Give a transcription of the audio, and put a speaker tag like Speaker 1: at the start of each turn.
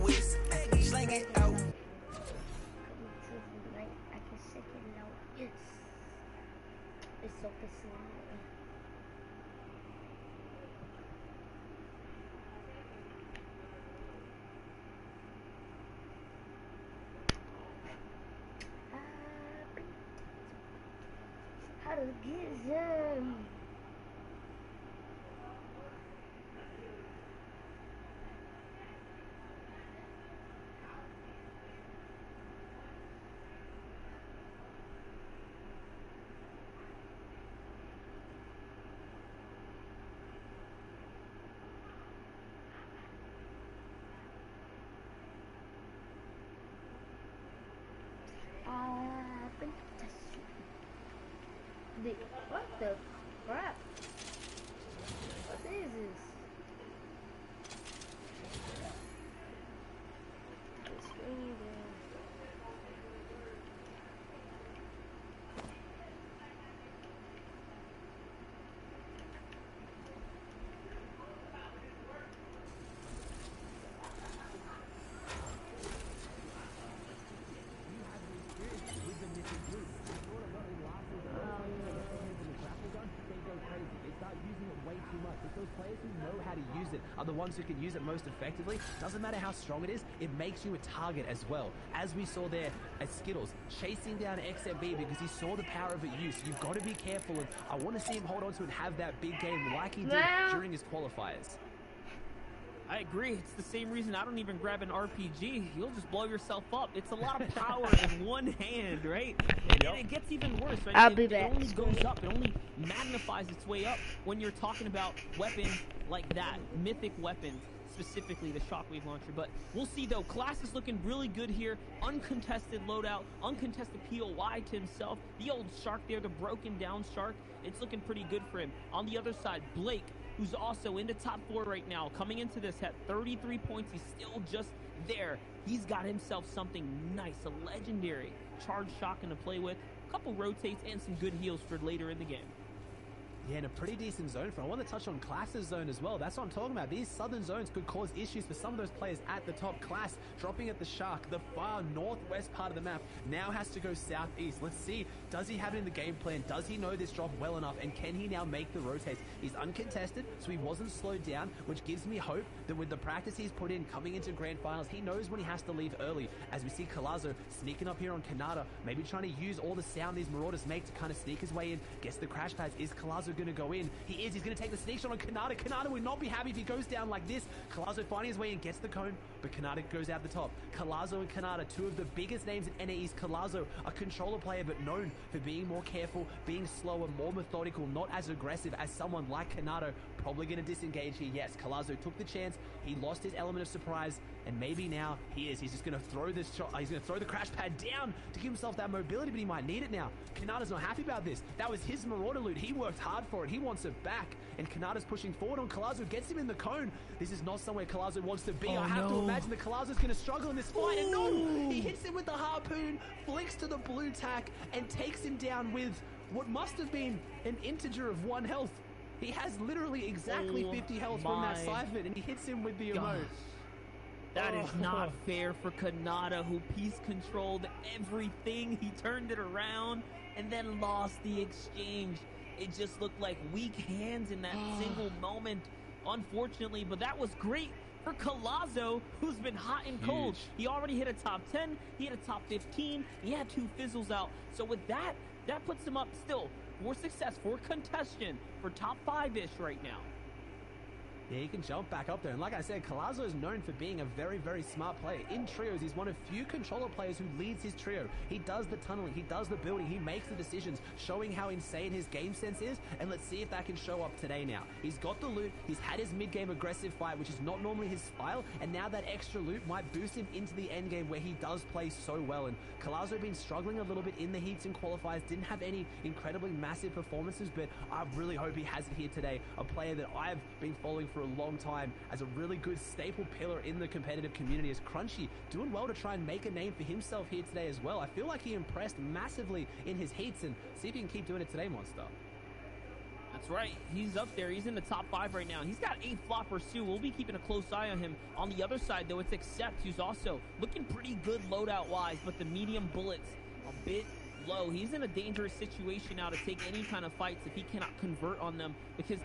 Speaker 1: whiz, slang it out.
Speaker 2: How to get them? What the crap? What is this?
Speaker 3: Are the ones who can use it most effectively. Doesn't matter how strong it is, it makes you a target as well. As we saw there at Skittles, chasing down XMB because he saw the power of its use. You've got to be careful, and I want to see him hold on to it and have that big game like he did during his qualifiers.
Speaker 4: I agree. It's the same reason I don't even grab an RPG. You'll just blow yourself up. It's a lot of power in one hand, right? And it gets even worse, right?
Speaker 2: I'll be back.
Speaker 4: It only goes up. It only magnifies its way up when you're talking about weapons like that. Mythic weapons, specifically the Shockwave Launcher. But we'll see, though. Class is looking really good here. Uncontested loadout. Uncontested POI to himself. The old Shark there, the broken down Shark. It's looking pretty good for him. On the other side, Blake, who's also in the top 4 right now, coming into this at 33 points. He's still just there. He's got himself something nice, a legendary charge shotgun to play with, a couple rotates, and some good heals for later in the game.
Speaker 3: Yeah, and a pretty decent zone for. I want to touch on Class's zone as well. That's what I'm talking about. These southern zones could cause issues for some of those players at the top. Class dropping at the Shark, the far northwest part of the map, now has to go southeast. Let's see, does he have it in the game plan? Does he know this drop well enough? And can he now make the rotates? He's uncontested, so he wasn't slowed down, which gives me hope that with the practice he's put in coming into grand finals, he knows when he has to leave early. As we see Collazo sneaking up here on Kanata, maybe trying to use all the sound these Marauders make to kind of sneak his way in, gets the crash pads. Is Collazo going to go in? He is. He's going to take the sneak shot on Kanata. Kanata would not be happy if he goes down like this. Collazo finding his way in, gets the cone, but Kanata goes out the top. Collazo and Kanata, two of the biggest names in NA East. Collazo, a controller player, but known for being more careful, being slower, more methodical, not as aggressive as someone like Kanata. Probably going to disengage here. Yes, Collazo took the chance. He lost his element of surprise, and maybe now he is. He's just going to throw this shot. He's going to throw the crash pad down to give himself that mobility, but he might need it now. Kanata's not happy about this. That was his Marauder loot. He worked hard for it. He wants it back, and Kanata's pushing forward on Collazo, gets him in the cone. This is not somewhere Collazo wants to be. I have to imagine that Collazo's going to struggle in this fight, and no! He hits him with the harpoon, flicks to the blue tack, and takes him down with what must have been an integer of 1 health. He has literally exactly 50 health from that siphon, and he hits him with the emote.
Speaker 4: That is not fair for Kanata, who piece controlled everything. He turned it around and then lost the exchange. It just looked like weak hands in that single moment, unfortunately. But that was great for Collazo, who's been hot and cold. He already hit a top 10. He hit a top 15. He had 2 fizzles out. So with that, that puts him up still for success, for contention, for top 5-ish right now.
Speaker 3: Yeah, he can jump back up there. And like I said, Collazo is known for being a very, very smart player. In trios, he's one of few controller players who leads his trio. He does the tunneling, he does the building, he makes the decisions, showing how insane his game sense is. And let's see if that can show up today now. He's got the loot, he's had his mid-game aggressive fight, which is not normally his style. And now that extra loot might boost him into the end game where he does play so well. And Collazo been struggling a little bit in the heats and qualifiers, didn't have any incredibly massive performances, but I really hope he has it here today. A player that I've been following for a long time as a really good staple pillar in the competitive community. As Crunchy doing well to try and make a name for himself here today as well. I feel like he impressed massively in his heats, and see if he can keep doing it today, Monster.
Speaker 4: That's right. He's up there. He's in the top 5 right now. He's got 8 floppers too. We'll be keeping a close eye on him. On the other side, though, it's Accept, who's also looking pretty good loadout-wise, but the medium bullets a bit low. He's in a dangerous situation now to take any kind of fights if he cannot convert on them, because